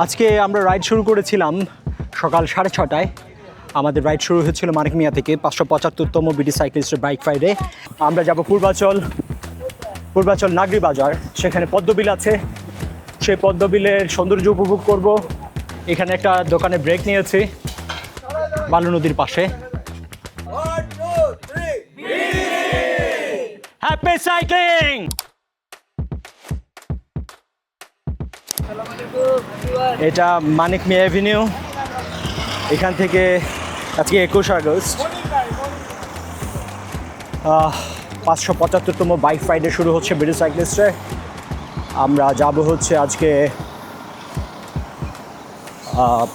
আজকে আমরা রাইড শুরু করেছিলাম সকাল 6:30টায়। আমাদের রাইড শুরু হয়েছিল মানিক মিয়া থেকে 575তম বিডি সাইক্লিস্টের বাইক রাইডে। আমরা যাব পূর্বাচল নাগরি বাজার, সেখানে পদ্মবিল আছে, সেই পদ্মবিলের সৌন্দর্য উপভোগ করব। এখানে একটা দোকানে ব্রেক নিয়েছি বালু নদীর পাশে। Happy cycling! এটা মানিক মিয়া অ্যাভিনিউ। এখান থেকে আজকে 21 আগস্ট 575তম বাইক রাইডে শুরু হচ্ছে বিডি সাইক্লিস্টে। আমরা যাব হচ্ছে আজকে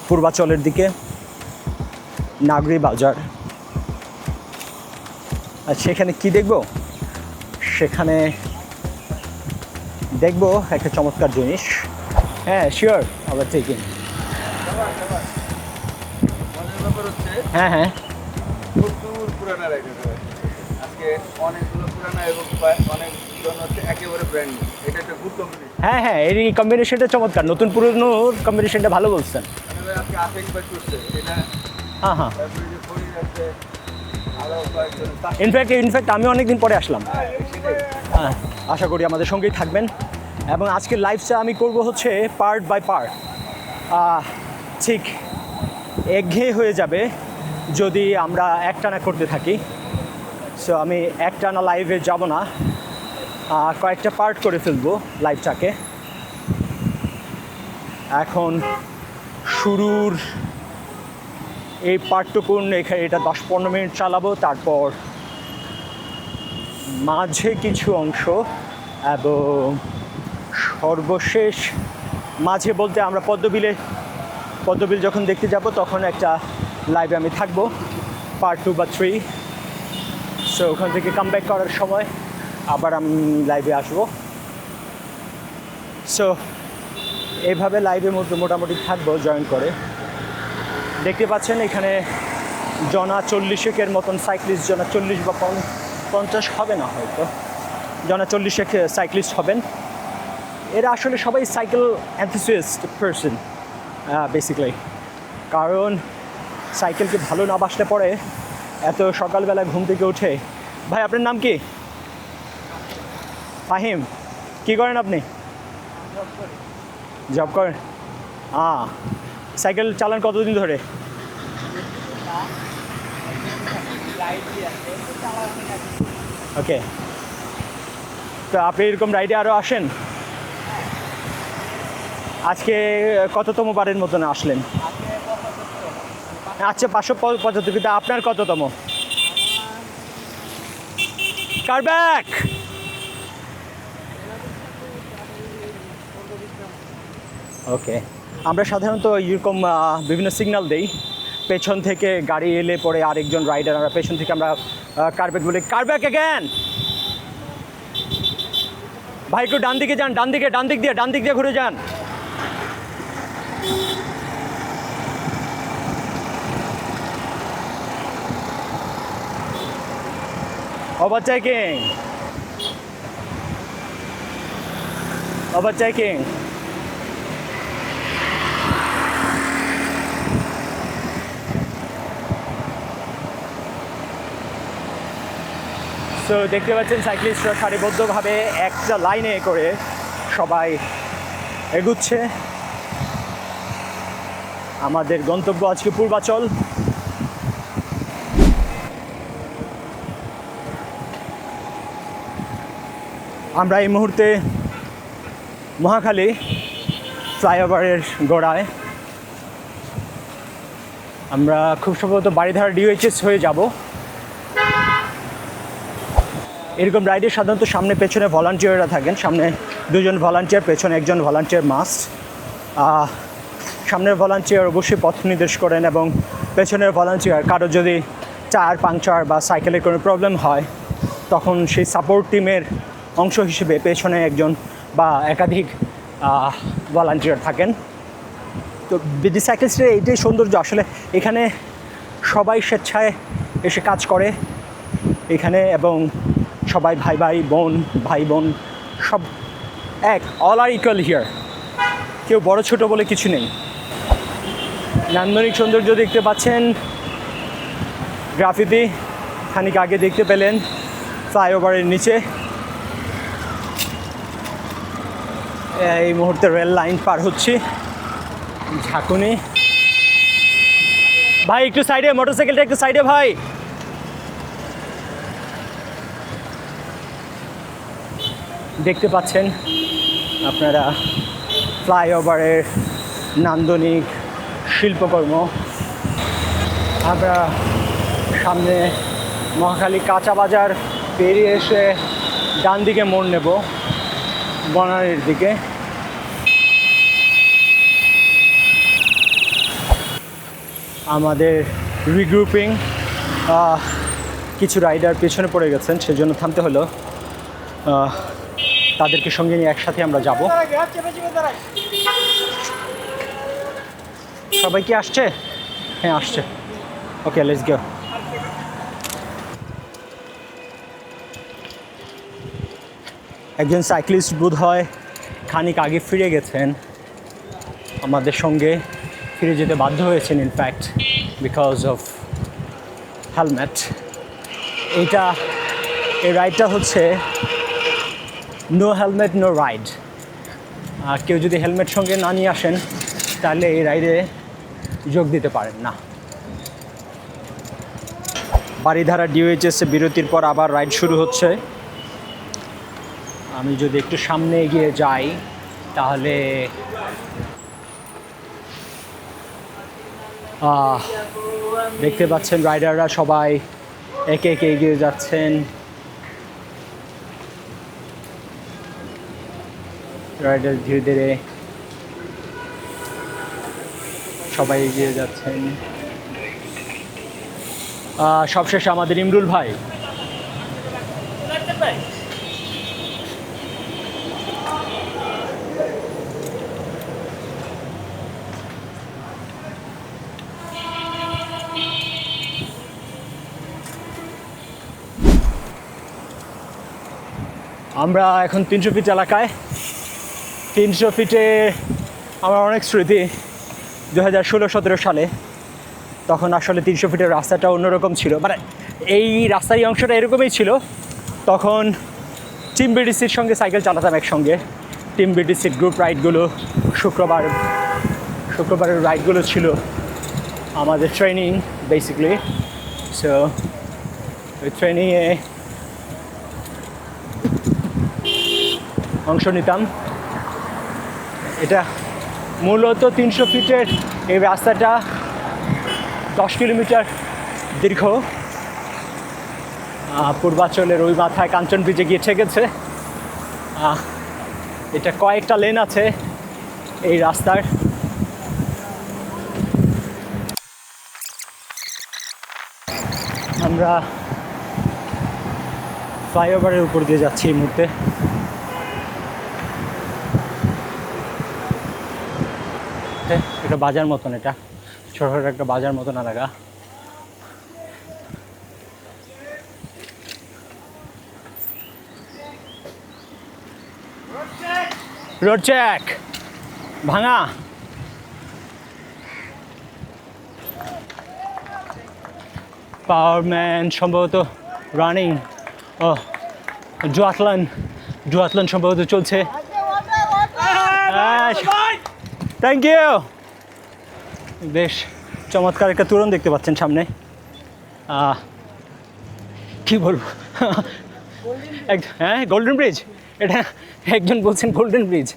পূর্বাচলের দিকে, নাগরি বাজার। আর সেখানে কি দেখব? সেখানে দেখব একটা চমৎকার জিনিস। হ্যাঁ, শিওর, আবার থেকে। হ্যাঁ হ্যাঁ, প্রচুর পুরানা রাইডার আজকে অনেকগুলো পুরানা এবং অনেকজন হচ্ছে একেবারে ব্র্যান্ড নিউ। এটা একটা গুড কম্বিনেশন। হ্যাঁ হ্যাঁ, এই কম্বিনেশনটা চমৎকার, নতুন পুরনোর কম্বিনেশনটা ভালো বলছেন। আজকে আফেক বাই করছে এটা। হ্যাঁ হ্যাঁ, তারপরে যে ফরিদ আছে, আরো কয়েকজন। ইনফ্যাক্ট আমি অনেক দিন পরে আসলাম। সেটাই। হ্যাঁ, আশা করি আমাদের সঙ্গেই থাকবেন। এবং আজকের লাইভটা আমি করব হচ্ছে পার্ট বাই পার্ট। ঠিক একঘেয়ে হয়ে যাবে যদি আমরা একটানা করতে থাকি। সো আমি একটানা লাইভে যাব না, কয়েকটা পার্ট করে ফেলবো লাইভটাকে। এখন শুরুর এই পার্টটুকুন এখানে, এটা 10-15 মিনিট চালাবো, তারপর মাঝে কিছু অংশ এবং সর্বশেষ মাঝে বলতে আমরা পদ্মবিল যখন দেখতে যাব তখন একটা লাইভে আমি থাকবো, পার্ট 2 বা 3। সো ওখান থেকে কাম ব্যাক করার সময় আবার আমি লাইভে আসবো। সো এইভাবে লাইভের মধ্যে মোটামুটি থাকবো জয়েন করে। দেখতে পাচ্ছেন এখানে জনা 40-এর মতন সাইক্লিস্ট, জনা 40 বা 50 হবে না, হয়তো জনা 40 সাইক্লিস্ট হবেন। এরা আসলে সবাই সাইকেল এনথুসিয়াস্ট পারসন বেসিক্যালি, কারণ সাইকেলকে ভালো না বাসলে পরে এত সকালবেলা ঘুম থেকে উঠে। ভাই, আপনার নাম কি? ফাহিম। কি করেন আপনি? জব করেন? সাইকেল চালান কতদিন ধরে? ওকে, তো আপনি এরকম রাইডে আরও আসেন? আজকে কততম বারের মতন আসলেন? আচ্ছা, 575। কিন্তু আপনার কততম? কারব্যাক। ওকে, আমরা সাধারণত এরকম বিভিন্ন সিগন্যাল দেই, পেছন থেকে গাড়ি এলে পরে আরেকজন রাইডার, আমরা পেছন থেকে আমরা কারব্যাক বলি, কারব্যাক অ্যাগেন। ভাই একটু ডান দিকে যান, ডান দিক দিয়ে ঘুরে যান। Overtaking. সো দেখতে পাচ্ছেন সাইক্লিস্টরা সারিবদ্ধভাবে একটা লাইনে করে সবাই এগুচ্ছে। আমাদের গন্তব্য আজকে পূর্বাচল। আমরা এই মুহূর্তে মহাখালী ফ্লাইওভারের গোড়ায়। আমরা খুব সম্ভবত বাড়িধারা ডিওএইচএস হয়ে যাব। এরকম রাইডে সাধারণত সামনে পেছনে ভলান্টিয়াররা থাকেন, সামনে 2জন ভলান্টিয়ার, পেছনে 1জন ভলান্টিয়ার মাস্ট। সামনের ভলান্টিয়ার অবশ্যই পথ নির্দেশ করেন এবং পেছনের ভলান্টিয়ার কারো যদি টায়ার পাংচার বা সাইকেলের কোনো প্রবলেম হয় তখন সেই সাপোর্ট টিমের অংশ হিসেবে পেছনে 1জন বা একাধিক ভলান্টিয়ার থাকেন। তো বিডি সাইক্লিস্টের এইটাই সৌন্দর্য আসলে, এখানে সবাই স্বেচ্ছায় এসে কাজ করে এখানে, এবং সবাই ভাই বোন সব এক, অল আর ইকুয়াল হিয়ার। কেউ বড় ছোট বলে কিছু নেই। নান্দনিক সৌন্দর্য দেখতে পাচ্ছেন, গ্রাফিতি খানিক আগে দেখতে পেলেন ফ্লাইওভারের নিচে। এই মুহূর্তে রেল লাইন পার হচ্ছি, ঝাঁকুনি। ভাই একটু সাইডে, মোটরসাইকেলটা একটু সাইডে ভাই। দেখতে পাচ্ছেন আপনারা ফ্লাইওভারের নান্দনিক শিল্পকর্ম। আমরা সামনে মহাখালী কাঁচা বাজার পেরিয়ে এসে ডান দিকে মোড় নেব বনানীর দিকে। আমাদের রিগ্রুপিং, কিছু রাইডার পেছনে পড়ে গেছেন, সেজন্য থামতে হলো। তাদেরকে সঙ্গে নিয়ে একসাথে আমরা যাব। সবাই কি আসছে? হ্যাঁ আসছে। ওকে, লেটস গো। একজন সাইক্লিস্ট বোধ হয় খানিক আগে ফিরে গেছেন, আমাদের সঙ্গে ফিরে যেতে বাধ্য হয়েছেন ইনফ্যাক্ট বিকজ অফ হেলমেট। এই রাইডটা হচ্ছে নো হেলমেট নো রাইড। কেউ যদি হেলমেট সঙ্গে না নিয়ে আসেন তাহলে এই রাইডে যোগ দিতে পারেন না। বারিধারা ডিওএইচএসে বিরতির পর আবার রাইড শুরু হচ্ছে। আমি যদি একটু সামনে এগিয়ে যাই তাহলে দেখতে পাচ্ছেন রাইডাররা সবাই একে একে এগিয়ে যাচ্ছেন। রাইডার ধীরে ধীরে সবাই এগিয়ে যাচ্ছেন। সবশেষে আমাদের ইমরুল ভাই। আমরা এখন 300 ফিট এলাকায়। 300 ফিটে আমার অনেক স্মৃতি। 2016-17 সালে তখন আসলে 300 ফিটের রাস্তাটা অন্যরকম ছিল, মানে এই রাস্তার এই অংশটা এরকমই ছিল। তখন টিম বিডিসির সঙ্গে সাইকেল চালাতাম একসঙ্গে। টিম বিডিসির গ্রুপ রাইডগুলো, শুক্রবারের রাইডগুলো ছিল আমাদের ট্রেনিং বেসিক্যালি। সো ওই ট্রেনিংয়ে অংশ নিতাম। এটা মূলত 300 ফিটের এই রাস্তাটা 10 কিলোমিটার দীর্ঘ। পূর্বাঞ্চলের ওই মাথায় কাঞ্চন ব্রিজে গিয়ে ঠেকেছে। এটা কয়েকটা লেন আছে এই রাস্তার। আমরা ফ্লাইওভারের উপর দিয়ে যাচ্ছি এই মুহূর্তে। এটা বাজার মতন, এটা ছোটখাটো একটা বাজার মতন এলাকা। রোড চেক ভাঙা। পাওয়ারম্যান সম্ভবত রানিং। ও জুয়াতলান সম্ভবত চলছে। Thank you. বেশ চমৎকার একটা তুরন দেখতে পাচ্ছেন সামনে। কি বলবো, হ্যাঁ গোল্ডেন ব্রিজ। এটা একজন বলছেন গোল্ডেন ব্রিজ।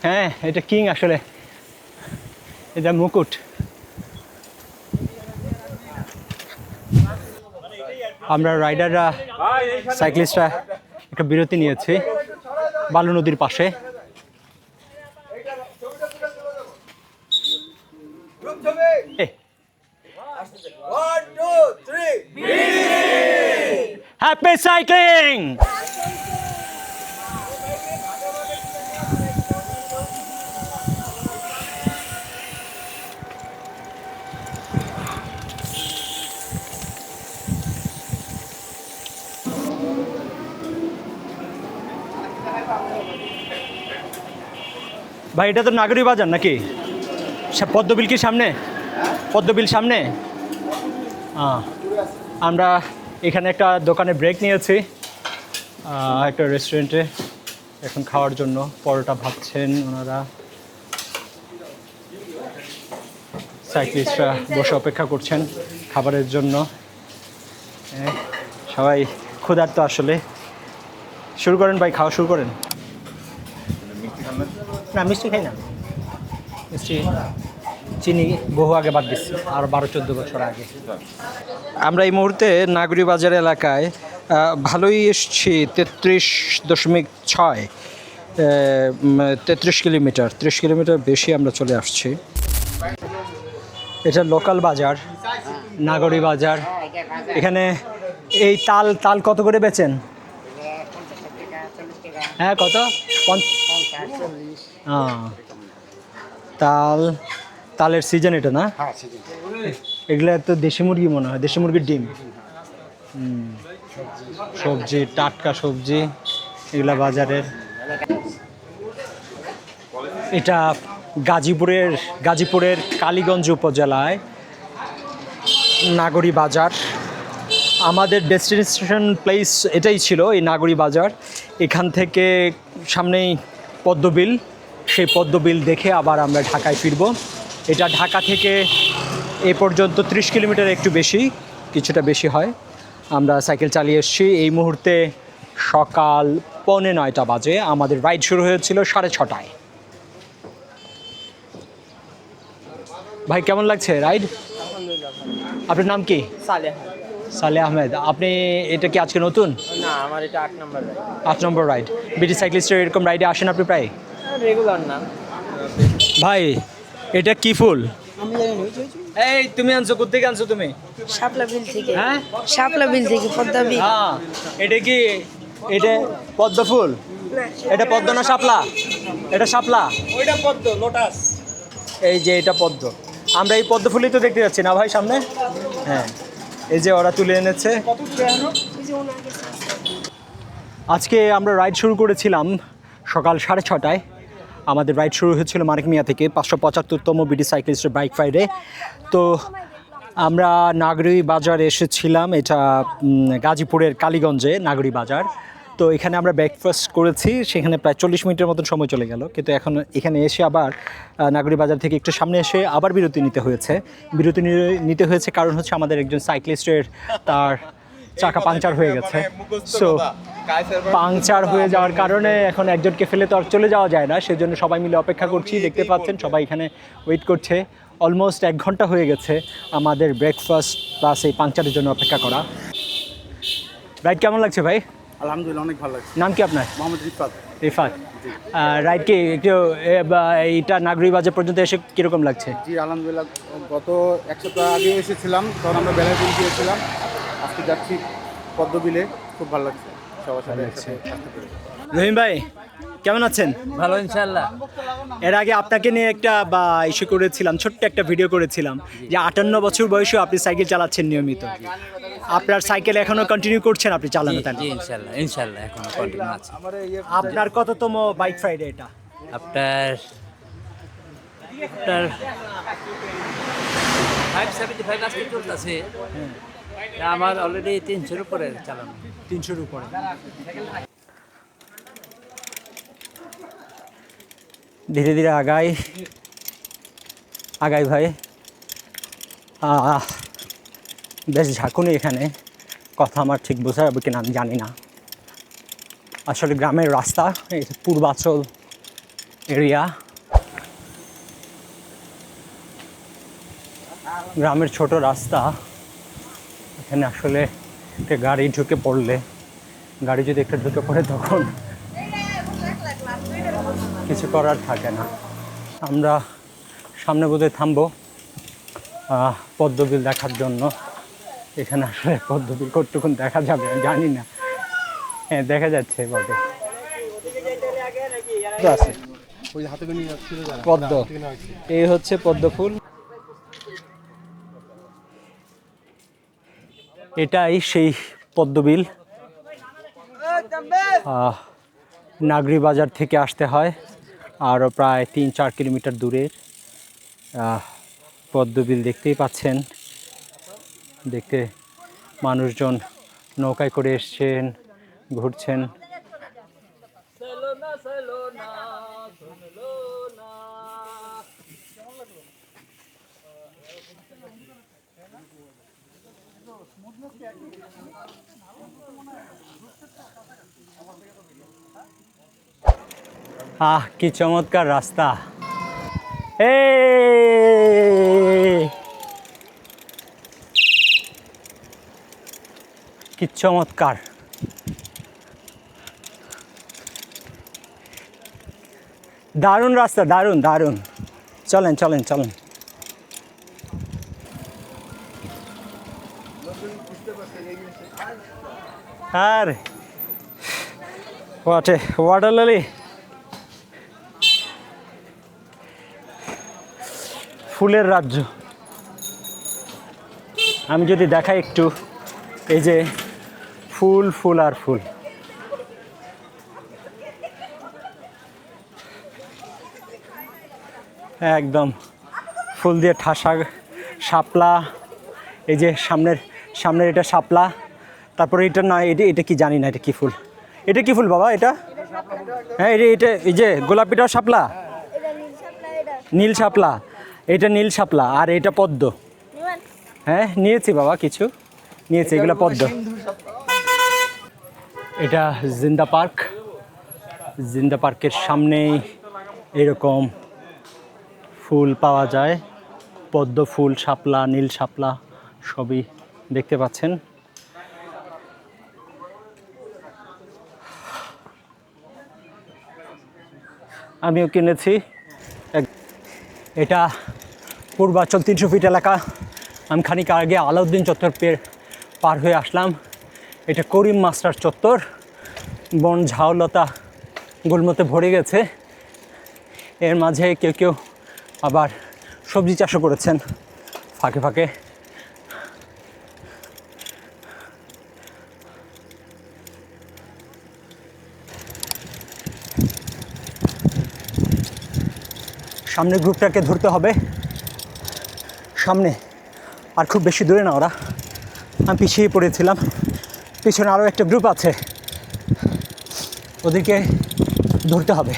হ্যাঁ এটা কিং, আসলে এটা মুকুট। আমরা রাইডাররা, সাইক্লিস্টরা একটা বিরতি নিয়েছি বালু নদীর পাশে। Happy cycling. ভাই এটা তো নাগরী বাজার নাকি? পদ্মবিল কি সামনে? পদ্মবিল সামনে? আমরা এখানে একটা দোকানে ব্রেক নিয়েছি, একটা রেস্টুরেন্টে এখন খাওয়ার জন্য। পরোটা ভাবছেন ওনারা, সাইক্লিস্টরা বসে অপেক্ষা করছেন খাবারের জন্য। সবাই ক্ষুধার্ত আসলে। শুরু করেন ভাই, খাওয়া শুরু করেন। না মিষ্টি খাই না, মিষ্টি চিনি বহু আগে বাদ দিচ্ছি, আর 12-14 বছর আগে। আমরা এই মুহূর্তে নাগরী বাজার এলাকায় ভালোই এসছি। 33.6 33 কিলোমিটার, 30 কিলোমিটার বেশি আমরা চলে আসছি। এটা লোকাল বাজার, নাগরী বাজার। এখানে এই তাল তাল কত করে বেচেন? হ্যাঁ কত? তাল, তালের সিজন এটা না? এগুলো তো দেশি মুরগি মনে হয়, দেশি মুরগির ডিম। সবজি, টাটকা সবজি এগুলা বাজারের। এটা গাজীপুরের কালীগঞ্জ উপজেলায় নাগরী বাজার। আমাদের ডেস্টিনেশন প্লেস এটাই ছিল, এই নাগরী বাজার। এখান থেকে সামনেই পদ্মবিল, সেই পদ্মবিল দেখে আবার আমরা ঢাকায় ফিরব। এটা ঢাকা থেকে এ পর্যন্ত 30 কিলোমিটার, একটু বেশি, কিছুটা বেশি হয়। আমরা সাইকেল চালিয়ে এসেছি। এই মুহূর্তে সকাল 8:45 বাজে। আমাদের রাইড শুরু হয়েছিল 6:30টায়। ভাই কেমন লাগছে রাইড? আপনার নাম কি? সালে আহমেদ। আপনি এটা কি আজকে নতুন? না, আমার এটা 8 নম্বর রাইড। 8 নম্বর রাইড। বিটি সাইক্লিস্টের এরকম রাইডে আসেন আপনি প্রায়? রেগুলার না ভাই এটা কি ফুল? আমি জানি না। এই তুমি আনছো, কোথেকে আনছো তুমি? শাপলা বিল থেকে। হ্যাঁ শাপলা বিল থেকে পদ্মা বিল। হ্যাঁ, এটা কি, এটা পদ্ম ফুল? এটা পদ্ম না শাপলা? এটা শাপলা, ওইটা পদ্ম, লোটাস। এই যে এটা পদ্ম। আমরা এই পদ্ম ফুলই তো দেখতে যাচ্ছি না ভাই সামনে? হ্যাঁ, এই যে ওরা তুলে এনেছে। আজকে আমরা রাইড শুরু করেছিলাম সকাল 6:30টায়। আমাদের রাইড শুরু হয়েছিল মানিক মিয়া থেকে, 575তম বিডি সাইক্লিস্টের বাইক রাইডে। তো আমরা নাগরী বাজার এসেছিলাম, এটা গাজীপুরের কালীগঞ্জে নাগরী বাজার। তো এখানে আমরা ব্রেকফাস্ট করেছি, সেখানে প্রায় 40 মিনিটের মতন সময় চলে গেল। কিন্তু এখন এখানে এসে আবার নাগরী বাজার থেকে একটু সামনে এসে আবার বিরতি নিতে হয়েছে। নিতে হয়েছে কারণ হচ্ছে আমাদের একজন সাইক্লিস্টের তার চাকা পাংচার হয়ে গেছে। সো পাংচার হয়ে যাওয়ার কারণে এখন একজনকে ফেলে তো আর চলে যাওয়া যায় না, সেজন্য সবাই মিলে অপেক্ষা করছি। দেখতে পাচ্ছেন সবাই এখানে ওয়েট করছে। অলমোস্ট 1 ঘন্টা হয়ে গেছে আমাদের ব্রেকফাস্ট প্লাস এই পাংচারের জন্য অপেক্ষা করা। রাইড কেমন লাগছে ভাই? আলহামদুলিল্লাহ অনেক ভালো লাগছে। নাম কি আপনার? মোহাম্মদ রিফাত। রিফাত। রাইড কি একটু এইটা নাগরী বাজার পর্যন্ত এসে কীরকম লাগছে? জি আলহামদুলিল্লাহ, গত 1 সপ্তাহ আগে এসেছিলাম, তখন আমরা বেলায় বিল গিয়েছিলাম। আজকে যাচ্ছি পদ্মবিলে, খুব ভালো লাগছে সবার সাথে আসতে পেরে। রহিম ভাই কেমন আছেন? ভালো ইনশাআল্লাহ। এর আগে আপনাকে নিয়ে একটা ইস্যু করেছিলাম, ছোট্ট একটা ভিডিও করেছিলাম যে 58 বছর বয়সেও আপনি সাইকেল চালাচ্ছেন নিয়মিত। আপনার সাইকেল এখনো কন্টিনিউ করছেন আপনি চালানো? তাই জি ইনশাআল্লাহ এখনো কন্টিনিউ আছে। আপনার কততম বাইক রাইডে এটা? আপনার 575 আজকে চলতেছে। আমার অলরেডি 300-এর উপরে চালানো। 300-র উপরে। ধীরে ধীরে আগাই ভাই। বেশ ঝাঁকুনি এখানে, কথা আমার ঠিক বোঝা যাবে কিনা আমি জানি না। আসলে গ্রামের রাস্তা, এই পূর্বাচল এরিয়া, গ্রামের ছোট রাস্তা। এখানে আসলে একটা গাড়ি ঢুকে পড়লে, গাড়ি যদি একটা ঢুকে পড়ে তখন কিছু করার থাকে না। আমরা সামনে বোধহয় থামবো পদ্মবিল দেখার জন্য। এখানে আসলে পদ্মবিল কতটুকুন দেখা যাবে জানি না। হ্যাঁ দেখা যাচ্ছে বটে, আছে পদ্ম। এই হচ্ছে পদ্ম ফুল। এটাই সেই পদ্মবিল। নাগরি বাজার থেকে আসতে হয় আরও প্রায় 3-4 কিলোমিটার দূরের পদ্মবিল দেখতেই পাচ্ছেন। দেখতে মানুষজন নৌকায় করে এসছেন, ঘুরছেন। কি চমৎকার রাস্তা! কি চমৎকার! দারুণ রাস্তা, দারুণ দারুণ। চলেন চলেন চলেন। আর ওয়াটার লিলি, ফুলের রাজ্য। আমি যদি দেখাই একটু, এই যে ফুল ফুল আর ফুল। একদম ফুল দিয়ে ঠাসা। শাপলা, এই যে সামনের এটা শাপলা। তারপরে এটা না, এটা কি জানি না, এটা কি ফুল? এটা কি ফুল বাবা এটা? হ্যাঁ এটা এই যে গোলাপিটাও শাপলা, নীল শাপলা। এটা নীল শাপলা আর এটা পদ্ম। হ্যাঁ নিয়েছি বাবা, কিছু নিয়েছি, এগুলো পদ্ম। এটা জিন্দা পার্ক। জিন্দা পার্কের সামনেই এরকম ফুল পাওয়া যায়, পদ্ম ফুল, শাপলা, নীল শাপলা সবই দেখতে পাচ্ছেন। আমিও কিনেছি। এটা পূর্বাচল 300 ফিট এলাকা। আমি খানিক আগে আলাউদ্দিন চত্বর পার হয়ে আসলাম। এটা করিম মাস্টার চত্বর। বন ঝাউলতা গুলমতে ভরে গেছে। এর মাঝে কেউ কেউ আবার সবজি চাষও করেছেন ফাঁকে ফাঁকে। সামনের গ্রুপটাকে ধরতে হবে, সামনে আর খুব বেশি দূরে না ওরা। আমি পিছিয়ে পড়েছিলাম, পিছনে আরও একটা গ্রুপ আছে, ওদেরকে ধরতে হবে।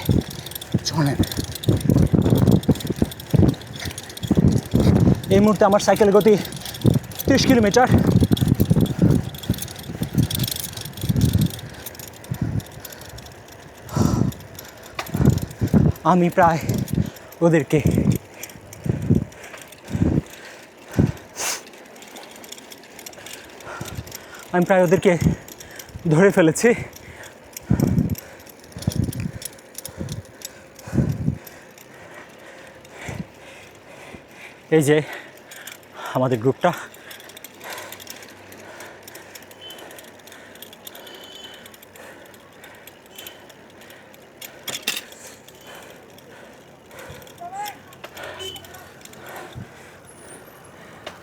চলেন। এই মুহূর্তে আমার সাইকেল গতি 30 কিলোমিটার। আমি প্রায় ওদেরকে ধরে ফেলেছি। এই যে আমাদের গ্রুপটা।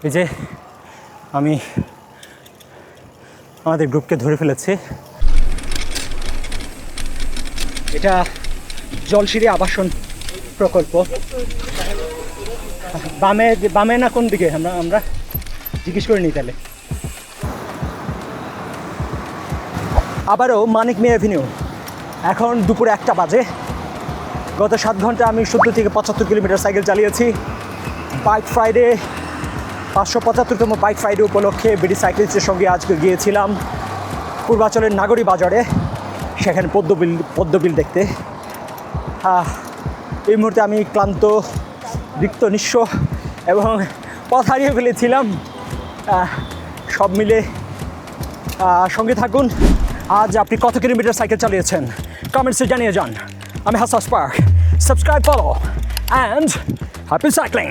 এই যে আমি আমাদের গ্রুপকে ধরে ফেলেছি। এটা জলসিঁড়ি আবাসন প্রকল্প। বামে না কোন দিকে? আমরা জিজ্ঞেস করে নিই তাহলে। আবারও মানিক মিয়া এভিনিউ। এখন দুপুরে 1টা বাজে। গত 7 ঘন্টা আমি 70 থেকে 75 কিলোমিটার সাইকেল চালিয়েছি। বাইক ফ্রাইডে, 575তম বাইক ফ্রাইডে উপলক্ষে বিডি সাইকেলসের সঙ্গে আজকে গিয়েছিলাম পূর্বাচলের নাগরী বাজারে, সেখানে পদ্মবিল দেখতে। এই মুহূর্তে আমি ক্লান্ত, রিক্ত, নিঃস্ব এবং পথ হারিয়ে ফেলেছিলাম। সব মিলে সঙ্গে থাকুন। আজ আপনি কত কিলোমিটার সাইকেল চালিয়েছেন কমেন্টসে জানিয়ে যান। আমি হাসাস পার্ক। Subscribe, follow and happy cycling.